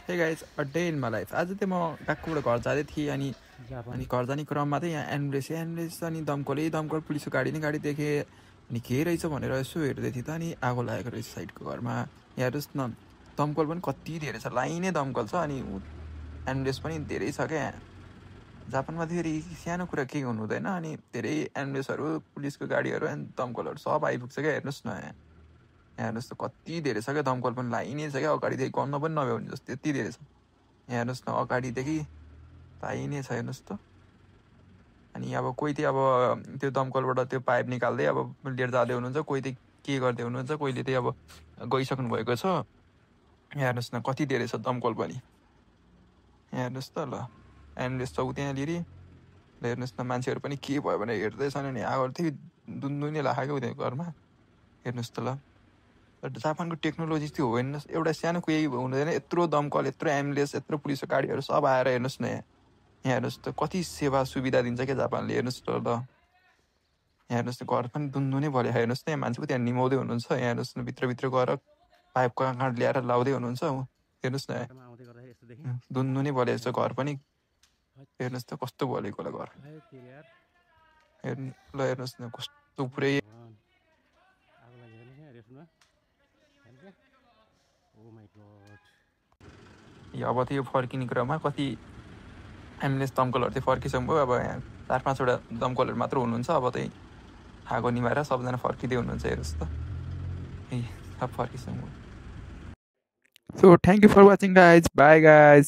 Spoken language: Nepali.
Hey guys a day in my life. आज चाहिँ म ट्याक्कबाट घर जाँदै थिएँ अनि घर जाने क्रममा चाहिँ यहाँ एम्बुलेन्स अनि दमकल पुलिसको गाडी देखेँ। अनि के रहेछ भनेर यसो हेर्दै थिएँ त अनि आगो लागेको रहेछ साइडको घरमा। हेर्नुहोस् न, दमकल पनि कति धेरै छ, लाइनै दमकल छ अनि एम्बुलेन्स पनि धेरै छ क्या। जापानमा फेरि सानो कुरा केही हुनु हुँदैन, अनि धेरै एम्बुलेन्सहरू पुलिसको गाडीहरू अनि दमकलहरू सब आइपुग्छ क्या। हेर्नुहोस् न, यहाँ हेर्नुहोस् त कति धेरै छ क्या, दमकल पनि लाइनै छ क्या, अगाडिदेखि गन्न पनि नभ्याउने जस्तो यति धेरै छ। यहाँ हेर्नुहोस् न, अगाडिदेखि लाइनै छ, हेर्नुहोस् त। अनि अब कोही चाहिँ अब त्यो दमकलबाट त्यो पाइप निकाल्दै अब लिएर जाँदै हुनुहुन्छ, कोही चाहिँ के गर्दै हुनुहुन्छ, कोहीले चाहिँ अब गइसक्नु भएको छ। यहाँ हेर्नुहोस् न कति धेरै छ दमकल पनि। यहाँ हेर्नुहोस् त, ल एम्बुलेन्स छ त्यहाँनिर। ल हेर्नुहोस् न, मान्छेहरू पनि के भयो भने हेर्दैछन्। अनि आगो थियो दुनदुनी लाग्यो उनीहरूको घरमा। हेर्नुहोस् त, ल जापानको टेक्नोलोजी त्यो हो। हेर्नुहोस्, एउटा सानो केही हुँदैन, यत्रो दमकल, यत्रो एम्बुलेन्स, यत्रो पुलिसको गाडीहरू सब आएर हेर्नुहोस् न, यहाँ हेर्नुहोस् त कति सेवा सुविधा दिन्छ क्या जापानले। हेर्नुहोस् त, ल यहाँ हेर्नुहोस् न, घर पनि दुनदुनै भले। हेर्नुहोस् न, यहाँ मान्छेको त्यहाँ निमाउँदै हुनुहुन्छ। यहाँ हेर्नुहोस् न, भित्र गएर पाइप काँड ल्याएर लाउँदै हुनुहुन्छ। हेर्नुहोस् न, दुनदुनै भले छ घर पनि। हेर्नुहोस् त कस्तो भलेको होला घर। ल हेर्नुहोस् न कस्तो पुरै। अब त्यो फर्किने क्रममा कति एम्बुलेन्स दमकलहरू चाहिँ फर्किसक्नुभयो। अब यहाँ 4-5वटा दमकलहरू मात्र हुनुहुन्छ। अब चाहिँ आगो निभाएर सबजना फर्किँदै हुनुहुन्छ। हेर्नुहोस् त, सब फर्किसक्नुभयो। So thank you for watching guys, bye guys.